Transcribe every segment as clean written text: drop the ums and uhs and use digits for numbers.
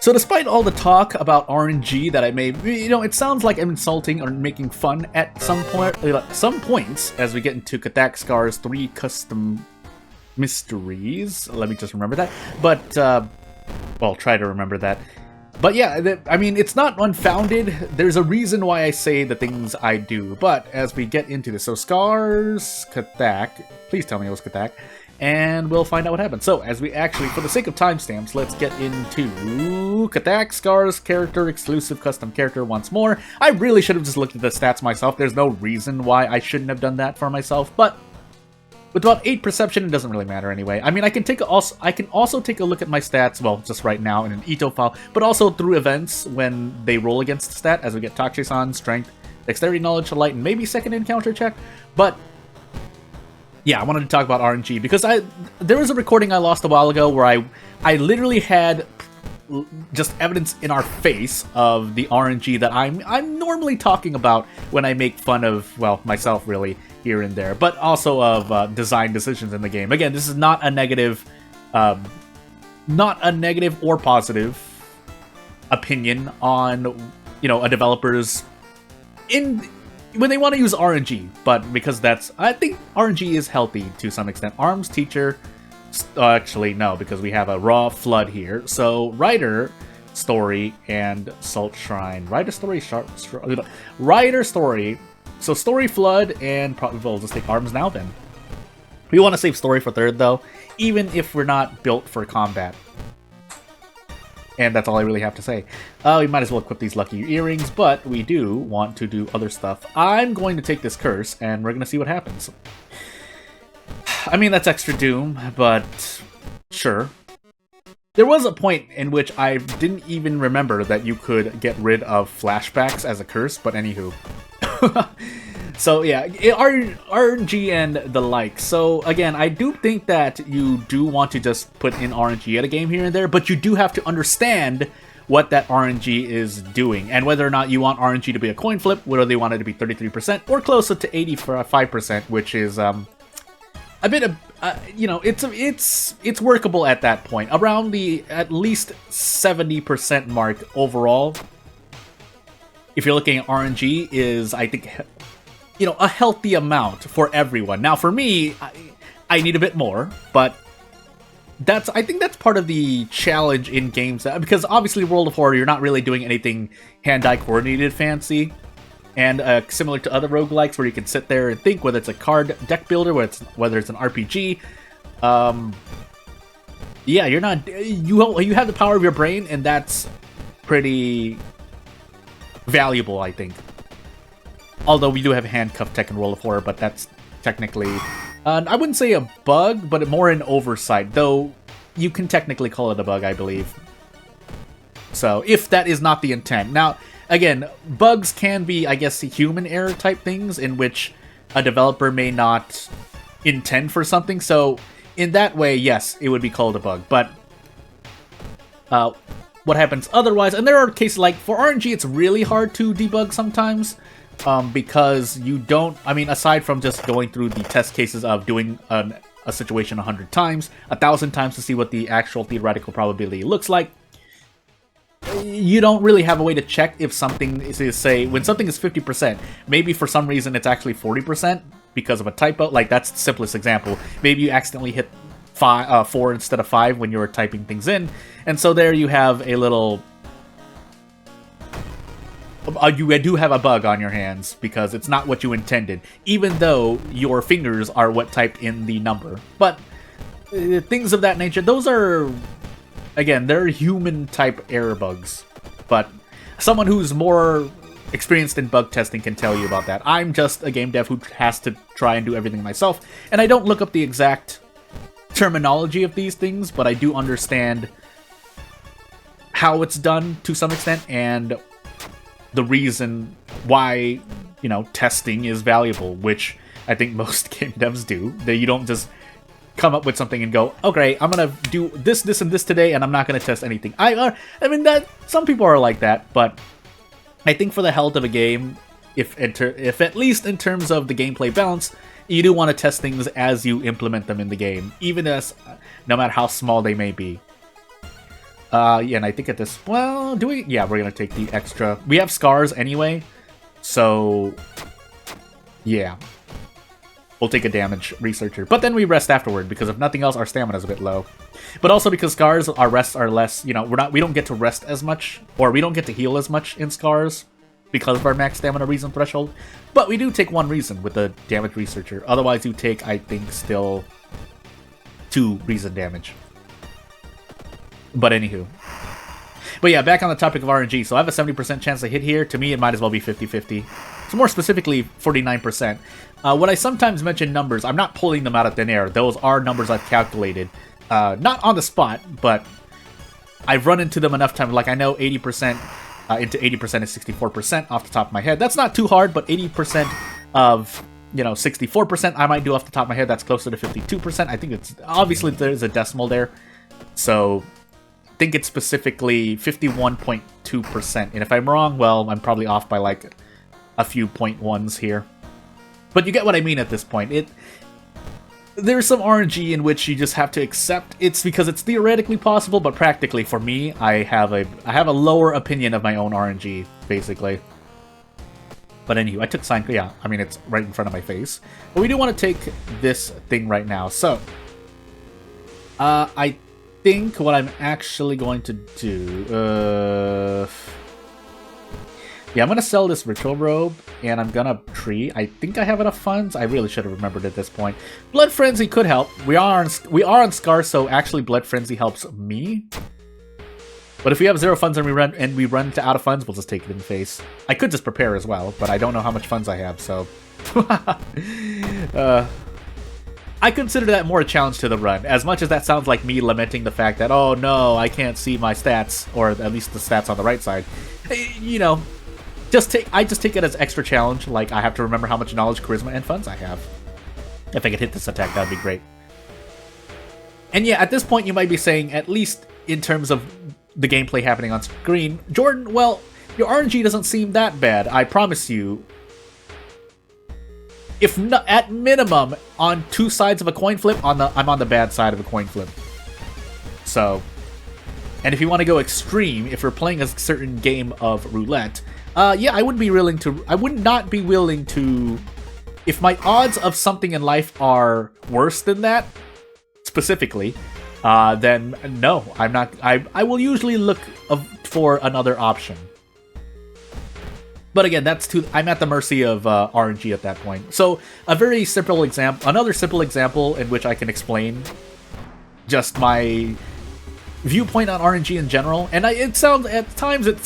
So despite all the talk about RNG that I may, it sounds like I'm insulting or making fun at some points as we get into Kazakhstar's 3 custom mysteries. Let me just remember that. But, well, try to remember that. But yeah, I mean, it's not unfounded. There's a reason why I say the things I do. But as we get into this, so Scars, Kazakh, please tell me it was Kazakh, and we'll find out what happens. So, as we actually, for the sake of timestamps, let's get into Kazakh, Scars, character, exclusive custom character once more. I really should have just looked at the stats myself. There's no reason why I shouldn't have done that for myself, but with about 8 perception, it doesn't really matter anyway. I mean, I can also take a look at my stats, well, just right now in an Ito file, but also through events when they roll against the stat, as we get Takshisan, Strength, Dexterity, Knowledge, Light, and maybe second encounter check. But yeah, I wanted to talk about RNG because there was a recording I lost a while ago where I literally had just evidence in our face of the RNG that I'm normally talking about when I make fun of, well, myself really here and there, but also of design decisions in the game. Again, this is not a negative or positive opinion on, a developer's when they want to use RNG, but because I think RNG is healthy to some extent. Arms, Teacher, actually no, because we have a Raw Flood here. So Rider, Story, and Salt Shrine. Rider, Story, Rider, Story. So Story, Flood, and probably we'll just take Arms now then. We want to save Story for third though, even if we're not built for combat. And that's all I really have to say. We might as well equip these lucky earrings, but we do want to do other stuff. I'm going to take this curse, and we're going to see what happens. I mean, that's extra doom, but sure. There was a point in which I didn't even remember that you could get rid of flashbacks as a curse, but anywho. So yeah, RNG and the like. So again, I do think that you do want to just put in RNG at a game here and there, but you do have to understand what that RNG is doing, and whether or not you want RNG to be a coin flip, whether they want it to be 33% or closer to 85%, which is a bit of it's workable at that point, around the at least 70% mark overall. If you're looking at RNG, is I think a healthy amount for everyone. Now, for me, I need a bit more, but I think that's part of the challenge in games, because obviously World of Horror, you're not really doing anything hand-eye coordinated fancy, and similar to other roguelikes where you can sit there and think, whether it's a card deck builder, whether it's an RPG, yeah, you're not, you have the power of your brain, and that's pretty valuable, I think. Although we do have handcuff tech in World of Horror, but that's technically, I wouldn't say a bug, but more an oversight, though you can technically call it a bug, I believe. So, if that is not the intent. Now, again, bugs can be, I guess, human error type things, in which a developer may not intend for something, so in that way, yes, it would be called a bug, but what happens otherwise, and there are cases like, for RNG, it's really hard to debug sometimes, because you don't, I mean, aside from just going through the test cases of doing a situation 100 times, 1,000 times to see what the actual theoretical probability looks like, you don't really have a way to check if something is, say, when something is 50%, maybe for some reason it's actually 40% because of a typo. Like, that's the simplest example. Maybe you accidentally hit 4 instead of 5 when you were typing things in, and so there you have a little... you do have a bug on your hands because it's not what you intended, even though your fingers are what typed in the number. But things of that nature, those are, again, they're human-type error bugs. But someone who's more experienced in bug testing can tell you about that. I'm just a game dev who has to try and do everything myself, and I don't look up the exact terminology of these things, but I do understand how it's done to some extent, and the reason why, testing is valuable, which I think most game devs do. That you don't just come up with something and go, okay, I'm gonna do this, this, and this today, and I'm not gonna test anything. I mean, that some people are like that, but I think for the health of a game, if at least in terms of the gameplay balance, you do want to test things as you implement them in the game, even as no matter how small they may be. Yeah, and I think at this... Well, do we... Yeah, we're gonna take the extra... We have scars anyway, so... Yeah. We'll take a damage researcher. But then we rest afterward, because if nothing else, our stamina's a bit low. But also because scars, our rests are less... You know, we don't get to rest as much, or we don't get to heal as much in scars because of our max stamina reason threshold. But we do take 1 reason with the damage researcher. Otherwise, you take, I think, still 2 reason damage. But anywho. But yeah, back on the topic of RNG. So I have a 70% chance to hit here. To me, it might as well be 50-50. So more specifically, 49%. When I sometimes mention numbers, I'm not pulling them out of thin air. Those are numbers I've calculated. Not on the spot, but I've run into them enough times. Like, I know 80% into 80% is 64% off the top of my head. That's not too hard, but 80% of, 64% I might do off the top of my head. That's closer to 52%. I think it's... Obviously, there's a decimal there. So... I think it's specifically 51.2%, and if I'm wrong, well, I'm probably off by like a few 0.1s here. But you get what I mean at this point. There's some RNG in which you just have to accept it's because it's theoretically possible, but practically for me, I have a lower opinion of my own RNG, basically. But anyway, I took sign. Yeah, I mean it's right in front of my face. But we do want to take this thing right now. So, I think what I'm actually going to do, yeah, I'm gonna sell this ritual robe, and I'm gonna tree. I think I have enough funds. I really should have remembered at this point. Blood Frenzy could help. We are on Scar, so actually Blood Frenzy helps me. But if we have 0 funds and we run to out of funds, we'll just take it in the face. I could just prepare as well, but I don't know how much funds I have, so I consider that more a challenge to the run. As much as that sounds like me lamenting the fact that, oh no, I can't see my stats, or at least the stats on the right side. I just take it as extra challenge, like I have to remember how much knowledge, charisma, and funds I have. If I could hit this attack, that'd be great. And yeah, at this point you might be saying, at least in terms of the gameplay happening on screen, Jordan, well, your RNG doesn't seem that bad. I promise you, if not, at minimum, on 2 sides of a coin flip, I'm on the bad side of a coin flip. So, and if you want to go extreme, if you're playing a certain game of roulette, yeah, I would not be willing to, if my odds of something in life are worse than that, specifically, then no, I'm not. I will usually look for another option. But again, I'm at the mercy of RNG at that point. So a very simple example, another simple example in which I can explain just my viewpoint on RNG in general. And it sounds at times it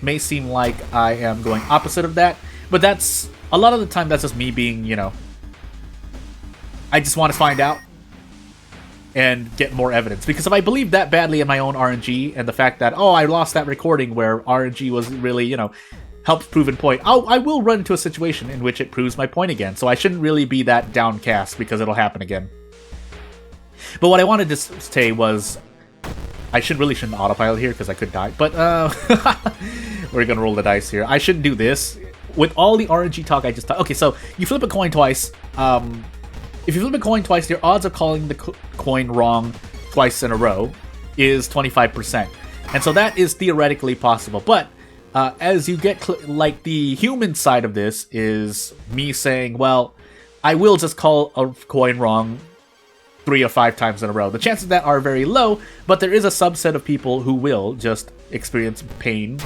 may seem like I am going opposite of that, but that's a lot of the time that's just me being, I just want to find out and get more evidence. Because if I believe that badly in my own RNG, and the fact that, oh, I lost that recording where RNG was really, helped prove a point, I will run into a situation in which it proves my point again. So I shouldn't really be that downcast, because it'll happen again. But what I wanted to say was, I shouldn't autopilot here, because I could die. But, we're gonna roll the dice here. I shouldn't do this. With all the RNG talk I just talked... Okay, so you flip a coin twice. If you flip a coin twice, your odds of calling the coin wrong twice in a row is 25%. And so that is theoretically possible. But as you get... like, the human side of this is me saying, well, I will just call a coin wrong 3 or 5 times in a row. The chances of that are very low, but there is a subset of people who will just experience pain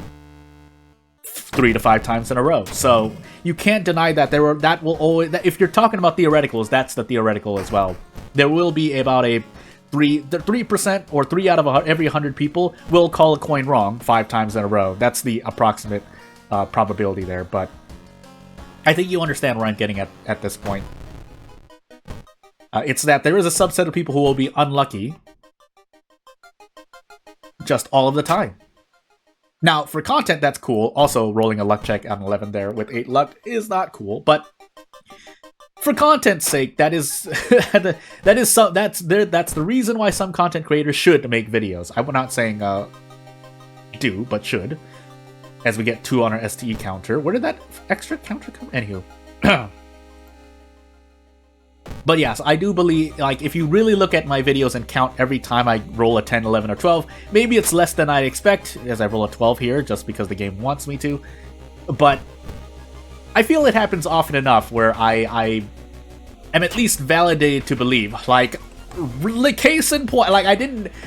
3 to 5 times in a row. So you can't deny that that will always... if you're talking about theoreticals, that's the theoretical as well. There will be about a 3% or 3 out of every 100 people will call a coin wrong 5 times in a row. That's the approximate probability there, but I think you understand where I'm getting at this point. It's that there is a subset of people who will be unlucky just all of the time. Now, for content, that's cool. Also, rolling a luck check on 11 there with 8 luck is not cool, but for content's sake, that's the reason why some content creators should make videos. I'm not saying do, but should. As we get 2 on our STE counter. Where did that extra counter come? Anywho. But yes, I do believe, like, if you really look at my videos and count every time I roll a 10, 11, or 12, maybe it's less than I expect, as I roll a 12 here, just because the game wants me to. But I feel it happens often enough where I am at least validated to believe. Like, case in point, like,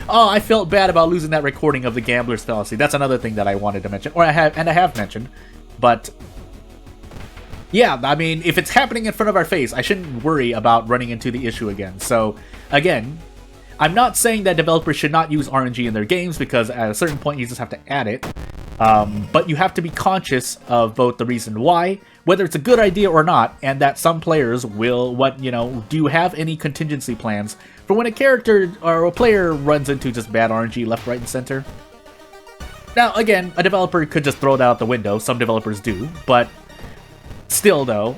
I felt bad about losing that recording of the Gambler's Fallacy. That's another thing that I wanted to mention, or I have mentioned, but yeah, I mean, if it's happening in front of our face, I shouldn't worry about running into the issue again. So, again, I'm not saying that developers should not use RNG in their games, because at a certain point you just have to add it. But you have to be conscious of both the reason why, whether it's a good idea or not, and that some players will, do you have any contingency plans for when a character or a player runs into just bad RNG left, right, and center? Now, again, a developer could just throw it out the window. Some developers do, but still, though,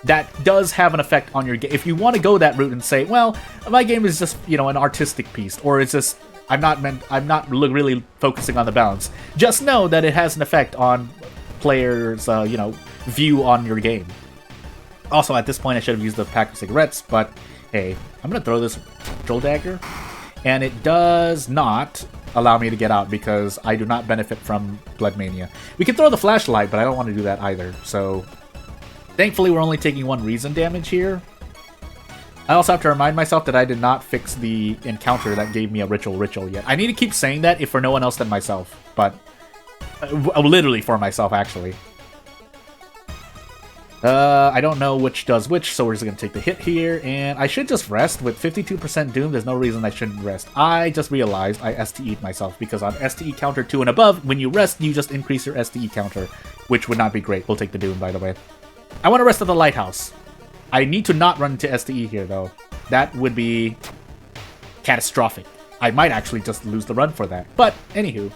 that does have an effect on your game. If you want to go that route and say, well, my game is just, an artistic piece, or it's just, I'm not really focusing on the balance, just know that it has an effect on players', view on your game. Also, at this point, I should have used the pack of cigarettes, but hey, I'm going to throw this Troll Dagger, and it does not allow me to get out because I do not benefit from Blood Mania. We can throw the flashlight, but I don't want to do that either, so thankfully we're only taking 1 reason damage here. I also have to remind myself that I did not fix the encounter that gave me a ritual yet. I need to keep saying that if for no one else than myself, but literally for myself, actually. I don't know which does which, so we're just going to take the hit here, and I should just rest. With 52% Doom, there's no reason I shouldn't rest. I just realized I STE'd myself, because on STE counter 2 and above, when you rest, you just increase your STE counter, which would not be great. We'll take the Doom, by the way. I want to rest at the Lighthouse. I need to not run into STE here, though. That would be catastrophic. I might actually just lose the run for that. But, anywho.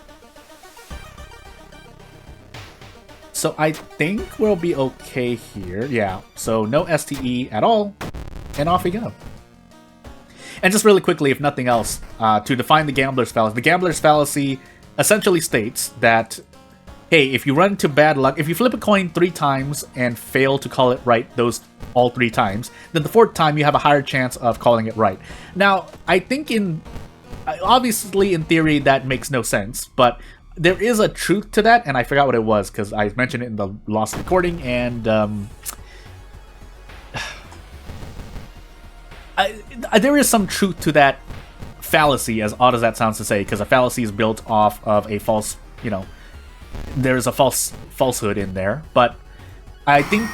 So I think we'll be okay here. Yeah, so no STE at all, and off we go. And just really quickly, if nothing else, to define the Gambler's Fallacy. The Gambler's Fallacy essentially states that, hey, if you run into bad luck, if you flip a coin 3 times and fail to call it right all 3 times, then the 4th time you have a higher chance of calling it right. Now, I think obviously in theory that makes no sense, but there is a truth to that, and I forgot what it was because I mentioned it in the lost recording, and there is some truth to that fallacy, as odd as that sounds to say, because a fallacy is built off of a false, there's a falsehood in there. But I think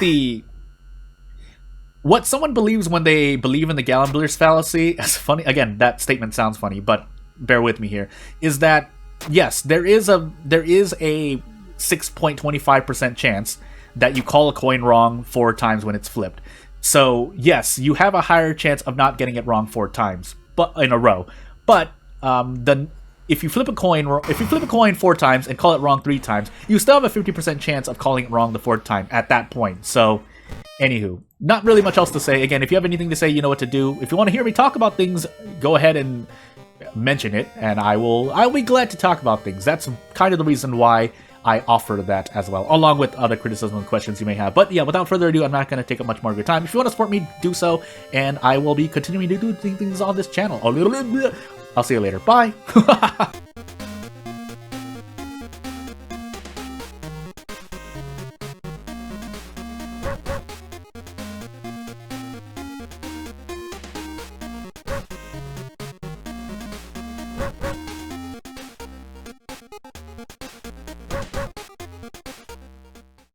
what someone believes when they believe in the Gambler's Fallacy, is funny, again, that statement sounds funny, but bear with me here, is that yes, there is a 6.25% chance that you call a coin wrong 4 times when it's flipped. So yes, you have a higher chance of not getting it wrong 4 times, but in a row. But if you flip a coin 4 times and call it wrong 3 times, you still have a 50% chance of calling it wrong the 4th time at that point. So, anywho, not really much else to say. Again, if you have anything to say, you know what to do. If you want to hear me talk about things, go ahead and mention it, and I'll be glad to talk about things. That's kind of the reason why I offer that as well, along with other criticism and questions you may have. But yeah, without further ado, I'm not going to take up much more of your time. If you want to support me, do so, and I will be continuing to do things on this channel. I'll see you later. Bye!